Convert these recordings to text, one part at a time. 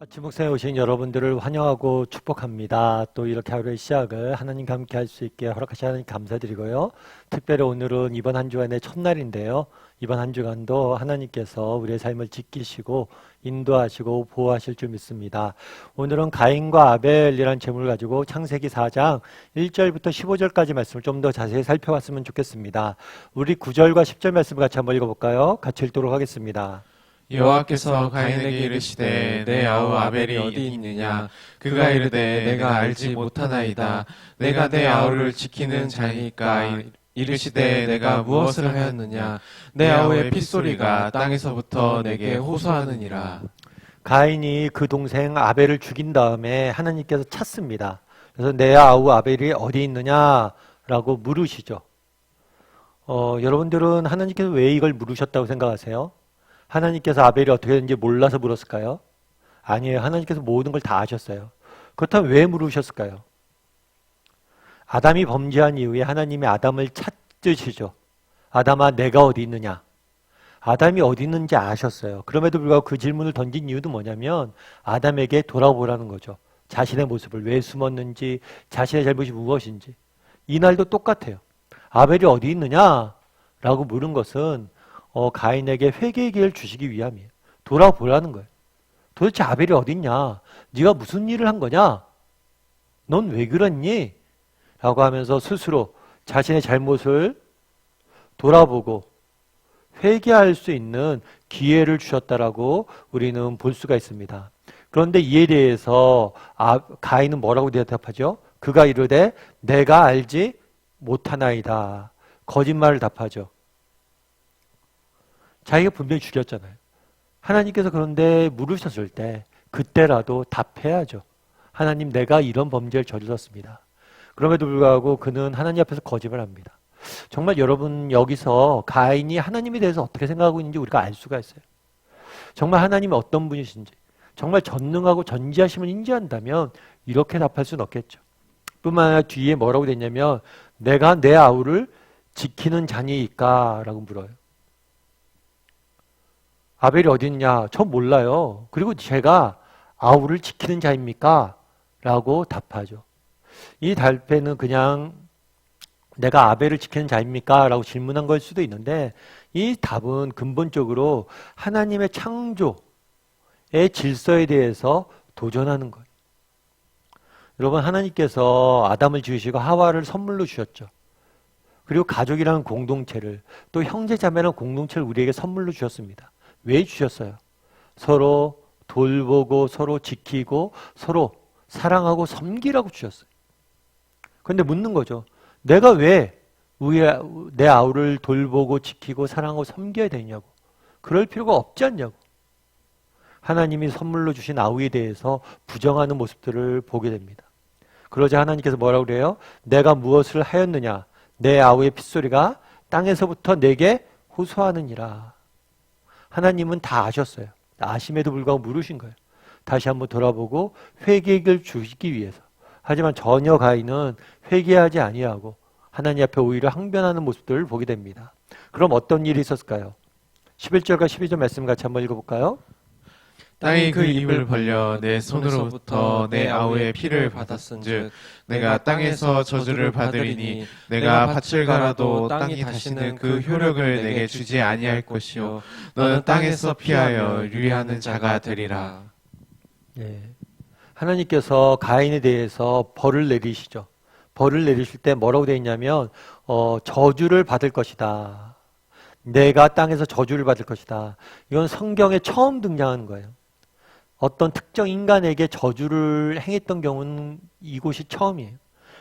아침 목상에 오신 여러분들을 환영하고 축복합니다. 또 이렇게 하루의 시작을 하나님과 함께 할 수 있게 허락하신 하나님 감사드리고요. 특별히 오늘은 이번 한 주간의 첫날인데요. 이번 한 주간도 하나님께서 우리의 삶을 지키시고 인도하시고 보호하실 줄 믿습니다. 오늘은 가인과 아벨이라는 제목을 가지고 창세기 4장 1절부터 15절까지 말씀을 좀 더 자세히 살펴봤으면 좋겠습니다. 우리 9절과 10절 말씀을 같이 한번 읽어볼까요? 같이 읽도록 하겠습니다. 여호와께서 가인에게 이르시되 내 아우 아벨이 어디 있느냐? 그가 이르되 내가 알지 못하나이다. 내가 내 아우를 지키는 자니까. 이르시되 내가 무엇을 하였느냐? 내 아우의 핏소리가 땅에서부터 내게 호소하느니라. 가인이 그 동생 아벨을 죽인 다음에 하나님께서 찾습니다. 그래서 내 아우 아벨이 어디 있느냐라고 물으시죠. 여러분들은 하나님께서 왜 이걸 물으셨다고 생각하세요? 하나님께서 아벨이 어떻게 되는지 몰라서 물었을까요? 아니에요. 하나님께서 모든 걸 다 아셨어요. 그렇다면 왜 물으셨을까요? 아담이 범죄한 이후에 하나님이 아담을 찾으시죠. 아담아, 내가 어디 있느냐? 아담이 어디 있는지 아셨어요. 그럼에도 불구하고 그 질문을 던진 이유도 뭐냐면 아담에게 돌아보라는 거죠. 자신의 모습을 왜 숨었는지, 자신의 잘못이 무엇인지. 이날도 똑같아요. 아벨이 어디 있느냐? 라고 물은 것은 가인에게 회개의 기회를 주시기 위함이에요. 돌아보라는 거예요. 도대체 아벨이 어디 있냐? 네가 무슨 일을 한 거냐? 넌 왜 그랬니? 라고 하면서 스스로 자신의 잘못을 돌아보고 회개할 수 있는 기회를 주셨다라고 우리는 볼 수가 있습니다. 그런데 이에 대해서 가인은 뭐라고 대답하죠? 그가 이르되 내가 알지 못하나이다. 거짓말을 답하죠. 자기가 분명히 죽였잖아요. 하나님께서 그런데 물으셨을 때 그때라도 답해야죠. 하나님, 내가 이런 범죄를 저질렀습니다. 그럼에도 불구하고 그는 하나님 앞에서 거짓말합니다. 정말 여러분, 여기서 가인이 하나님에 대해서 어떻게 생각하고 있는지 우리가 알 수가 있어요. 정말 하나님이 어떤 분이신지, 정말 전능하고 전지하심을 인지한다면 이렇게 답할 수는 없겠죠. 뿐만 아니라 뒤에 뭐라고 됐냐면 내가 내 아우를 지키는 자니까 라고 물어요. 아벨이 어디 있냐? 저 몰라요. 그리고 제가 아우를 지키는 자입니까? 라고 답하죠. 이 답변은 그냥 내가 아벨을 지키는 자입니까? 라고 질문한 걸 수도 있는데 이 답은 근본적으로 하나님의 창조의 질서에 대해서 도전하는 거예요. 여러분, 하나님께서 아담을 지으시고 하와를 선물로 주셨죠. 그리고 가족이라는 공동체를, 또 형제자매라는 공동체를 우리에게 선물로 주셨습니다. 왜 주셨어요? 서로 돌보고 서로 지키고 서로 사랑하고 섬기라고 주셨어요. 그런데 묻는 거죠. 내가 왜 내 아우를 돌보고 지키고 사랑하고 섬겨야 되냐고. 그럴 필요가 없지 않냐고. 하나님이 선물로 주신 아우에 대해서 부정하는 모습들을 보게 됩니다. 그러자 하나님께서 뭐라고 그래요? 내가 무엇을 하였느냐? 내 아우의 핏소리가 땅에서부터 내게 호소하느니라. 하나님은 다 아셨어요. 아심에도 불구하고 물으신 거예요. 다시 한번 돌아보고 회개를 주시기 위해서. 하지만 전혀 가인은 회개하지 아니하고 하나님 앞에 오히려 항변하는 모습들을 보게 됩니다. 그럼 어떤 일이 있었을까요? 11절과 12절 말씀 같이 한번 읽어볼까요? 땅이 그 입을 벌려 내 손으로부터 내 아우의 피를 받았은즉 내가 땅에서 저주를 받으리니 내가 밭을 갈아도 땅이 다시는 그 효력을 내게 주지 아니할 것이요 너는 땅에서 피하여 유리하는 자가 되리라. 예. 하나님께서 가인에 대해서 벌을 내리시죠. 벌을 내리실 때 뭐라고 되어 있냐면 저주를 받을 것이다. 내가 땅에서 저주를 받을 것이다. 이건 성경에 처음 등장하는 거예요. 어떤 특정 인간에게 저주를 행했던 경우는 이곳이 처음이에요.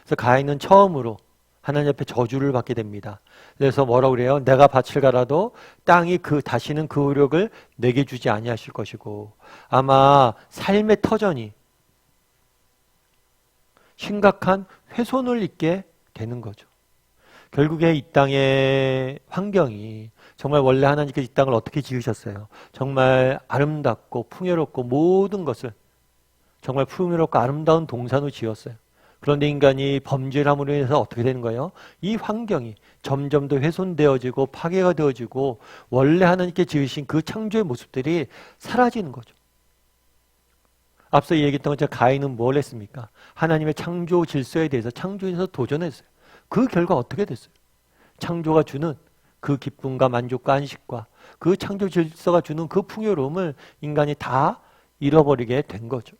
그래서 가인은 처음으로 하나님 앞에 저주를 받게 됩니다. 그래서 뭐라고 그래요? 내가 밭을 갈아도 땅이 다시는 그 효력을 내게 주지 아니하실 것이고 아마 삶의 터전이 심각한 훼손을 입게 되는 거죠. 결국에 이 땅의 환경이 정말 원래 하나님께서 이 땅을 어떻게 지으셨어요? 정말 아름답고 풍요롭고 모든 것을 정말 풍요롭고 아름다운 동산으로 지었어요. 그런데 인간이 범죄를 함으로 인해서 어떻게 되는 거예요? 이 환경이 점점 더 훼손되어지고 파괴가 되어지고 원래 하나님께 지으신 그 창조의 모습들이 사라지는 거죠. 앞서 얘기했던 것처럼 가인은 뭘 했습니까? 하나님의 창조 질서에 대해서 창조에서 도전했어요. 그 결과 어떻게 됐어요? 창조가 주는 그 기쁨과 만족과 안식과 그 창조 질서가 주는 그 풍요로움을 인간이 다 잃어버리게 된 거죠.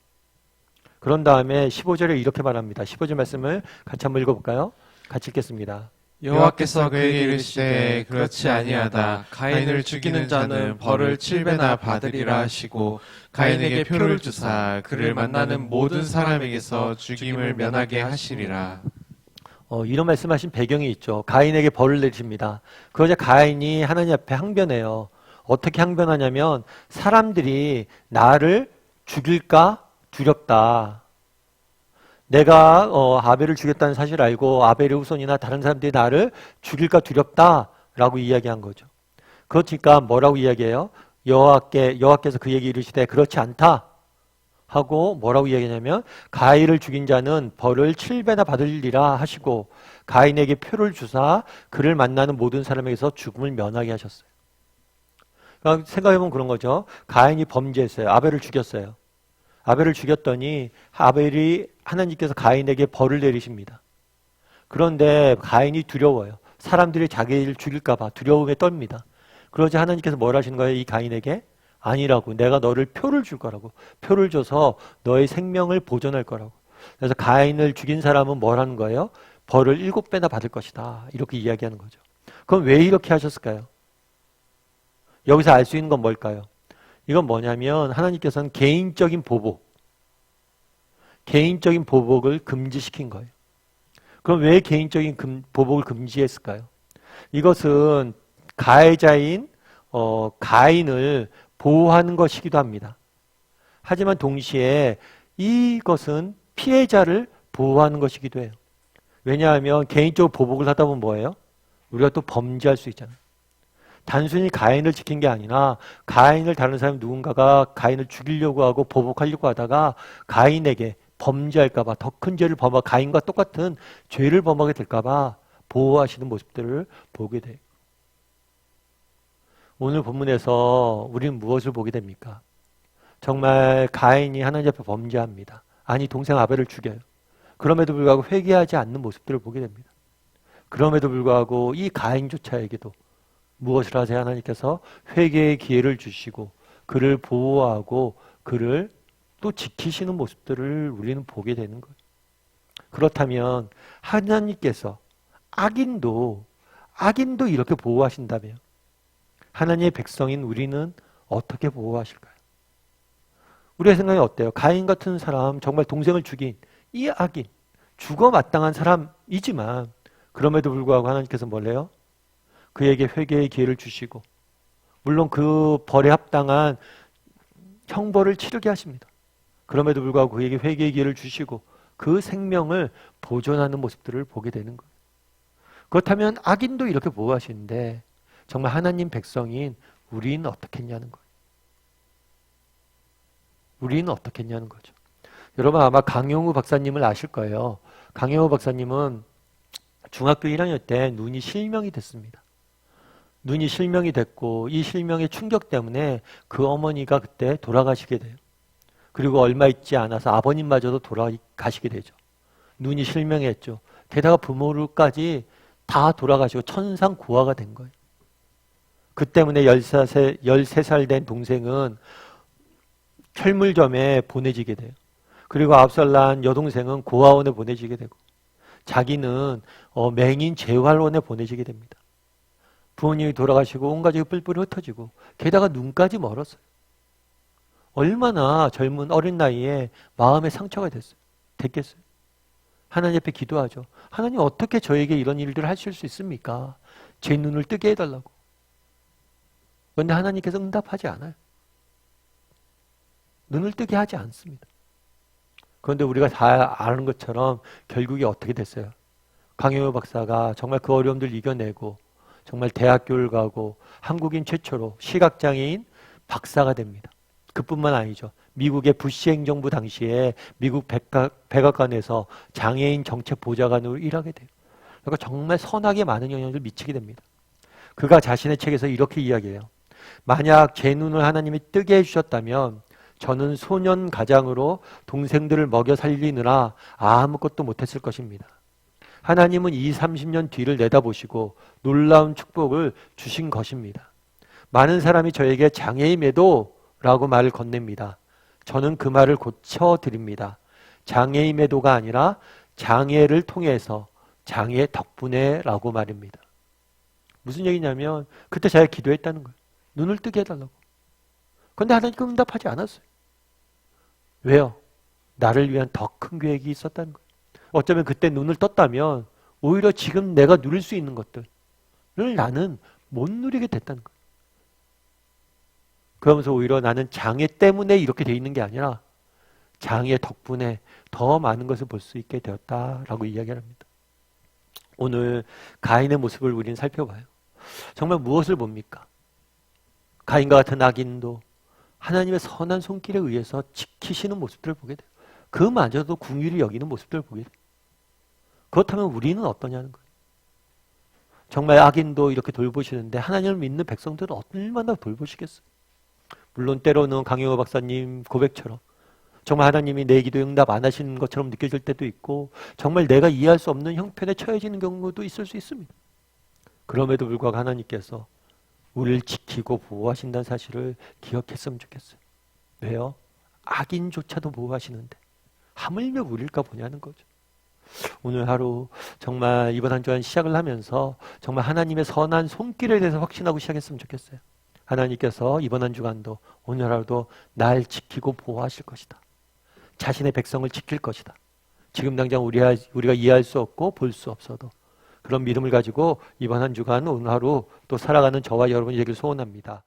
그런 다음에 15절에 이렇게 말합니다. 15절 말씀을 같이 한번 읽어볼까요? 같이 읽겠습니다. 여호와께서 그에게 이르시되 그렇지 아니하다. 가인을 죽이는 자는 벌을 7배나 받으리라 하시고 가인에게 표를 주사 그를 만나는 모든 사람에게서 죽임을 면하게 하시리라. 이런 말씀하신 배경이 있죠. 가인에게 벌을 내리십니다. 그러자 가인이 하나님 앞에 항변해요. 어떻게 항변하냐면 사람들이 나를 죽일까 두렵다. 내가 아벨을 죽였다는 사실을 알고 아벨의 후손이나 다른 사람들이 나를 죽일까 두렵다라고 이야기한 거죠. 그렇니까 뭐라고 이야기해요? 여호와께서 그에게 이르시되 그렇지 않다 하고 뭐라고 이야기하냐면 가인을 죽인 자는 벌을 7배나 받으리라 하시고 가인에게 표를 주사 그를 만나는 모든 사람에게서 죽음을 면하게 하셨어요. 그러니까 생각해보면 그런 거죠. 가인이 범죄했어요. 아벨을 죽였어요. 아벨을 죽였더니 아벨이 하나님께서 가인에게 벌을 내리십니다. 그런데 가인이 두려워요. 사람들이 자기를 죽일까 봐 두려움에 떱니다. 그러자 하나님께서 뭘 하시는 거예요? 이 가인에게? 아니라고. 내가 너를 표를 줄 거라고. 표를 줘서 너의 생명을 보존할 거라고. 그래서 가인을 죽인 사람은 뭘 하는 거예요? 벌을 7배나 받을 것이다. 이렇게 이야기하는 거죠. 그럼 왜 이렇게 하셨을까요? 여기서 알 수 있는 건 뭘까요? 이건 뭐냐면 하나님께서는 개인적인 보복을 금지시킨 거예요. 그럼 왜 개인적인 보복을 금지했을까요? 이것은 가해자인 가인을 보호하는 것이기도 합니다. 하지만 동시에 이것은 피해자를 보호하는 것이기도 해요. 왜냐하면 개인적으로 보복을 하다 보면 뭐예요? 우리가 또 범죄할 수 있잖아요. 단순히 가인을 지킨 게 아니라 가인을 다른 사람 누군가가 가인을 죽이려고 하고 보복하려고 하다가 가인에게 범죄할까 봐 더 큰 죄를 가인과 똑같은 죄를 범하게 될까 봐 보호하시는 모습들을 보게 돼요. 오늘 본문에서 우리는 무엇을 보게 됩니까? 정말 가인이 하나님 앞에 범죄합니다. 아니 동생 아벨을 죽여요. 그럼에도 불구하고 회개하지 않는 모습들을 보게 됩니다. 그럼에도 불구하고 이 가인조차에게도 무엇을 하세요? 하나님께서 회개의 기회를 주시고 그를 보호하고 그를 또 지키시는 모습들을 우리는 보게 되는 거예요. 그렇다면 하나님께서 악인도 이렇게 보호하신다면 하나님의 백성인 우리는 어떻게 보호하실까요? 우리의 생각이 어때요? 가인 같은 사람, 정말 동생을 죽인 이 악인, 죽어 마땅한 사람이지만 그럼에도 불구하고 하나님께서 뭘 해요? 그에게 회개의 기회를 주시고 물론 그 벌에 합당한 형벌을 치르게 하십니다. 그럼에도 불구하고 그에게 회개의 기회를 주시고 그 생명을 보존하는 모습들을 보게 되는 거예요. 그렇다면 악인도 이렇게 보호하시는데 정말 하나님 백성인 우리는 어떻게 했냐는 거예요. 우리는 어떻게 했냐는 거죠. 여러분 아마 강용우 박사님을 아실 거예요. 강용우 박사님은 중학교 1학년 때 눈이 실명이 됐습니다. 눈이 실명이 됐고 이 실명의 충격 때문에 그 어머니가 그때 돌아가시게 돼요. 그리고 얼마 있지 않아서 아버님마저도 돌아가시게 되죠. 눈이 실명했죠. 게다가 부모를까지 다 돌아가시고 천상고아가 된 거예요. 그 때문에 13살 된 동생은 철물점에 보내지게 돼요. 그리고 9살 난 여동생은 고아원에 보내지게 되고 자기는 맹인 재활원에 보내지게 됩니다. 부모님이 돌아가시고 온 가족이 뿔뿔이 흩어지고 게다가 눈까지 멀었어요. 얼마나 젊은 어린 나이에 마음의 상처가 됐겠어요. 하나님 앞에 기도하죠. 하나님 어떻게 저에게 이런 일들을 하실 수 있습니까? 제 눈을 뜨게 해달라고. 그런데 하나님께서 응답하지 않아요. 눈을 뜨게 하지 않습니다. 그런데 우리가 다 아는 것처럼 결국에 어떻게 됐어요? 강용호 박사가 정말 그 어려움들을 이겨내고 정말 대학교를 가고 한국인 최초로 시각장애인 박사가 됩니다. 그뿐만 아니죠. 미국의 부시 행정부 당시에 미국 백악관에서 장애인 정책 보좌관으로 일하게 돼요. 그러니까 정말 선하게 많은 영향을 미치게 됩니다. 그가 자신의 책에서 이렇게 이야기해요. 만약 제 눈을 하나님이 뜨게 해주셨다면 저는 소년 가장으로 동생들을 먹여 살리느라 아무것도 못했을 것입니다. 하나님은 20, 30년 뒤를 내다보시고 놀라운 축복을 주신 것입니다. 많은 사람이 저에게 장애의 매도라고 말을 건넵니다. 저는 그 말을 고쳐드립니다. 장애의 매도가 아니라 장애를 통해서 장애 덕분에 라고 말입니다. 무슨 얘기냐면 그때 제가 기도했다는 거예요. 눈을 뜨게 해달라고. 그런데 하나님은 응답하지 않았어요. 왜요? 나를 위한 더 큰 계획이 있었다는 거예요. 어쩌면 그때 눈을 떴다면 오히려 지금 내가 누릴 수 있는 것들을 나는 못 누리게 됐다는 거예요. 그러면서 오히려 나는 장애 때문에 이렇게 돼 있는 게 아니라 장애 덕분에 더 많은 것을 볼 수 있게 되었다라고 이야기를 합니다. 오늘 가인의 모습을 우리는 살펴봐요. 정말 무엇을 봅니까? 가인과 같은 악인도 하나님의 선한 손길에 의해서 지키시는 모습들을 보게 돼요. 그마저도 긍휼히 여기는 모습들을 보게 돼요. 그렇다면 우리는 어떠냐는 거예요. 정말 악인도 이렇게 돌보시는데 하나님을 믿는 백성들은 얼마나 돌보시겠어요. 물론 때로는 강영호 박사님 고백처럼 정말 하나님이 내 기도 응답 안 하시는 것처럼 느껴질 때도 있고 정말 내가 이해할 수 없는 형편에 처해지는 경우도 있을 수 있습니다. 그럼에도 불구하고 하나님께서 우리를 지키고 보호하신다는 사실을 기억했으면 좋겠어요. 왜요? 악인조차도 보호하시는데 하물며 우리일까 보냐는 거죠. 오늘 하루 정말 이번 한 주간 시작을 하면서 정말 하나님의 선한 손길에 대해서 확신하고 시작했으면 좋겠어요. 하나님께서 이번 한 주간도 오늘 하루도 날 지키고 보호하실 것이다. 자신의 백성을 지킬 것이다. 지금 당장 우리가 이해할 수 없고 볼 수 없어도 그런 믿음을 가지고 이번 한 주간 오늘 하루 또 살아가는 저와 여러분이 되길 소원합니다.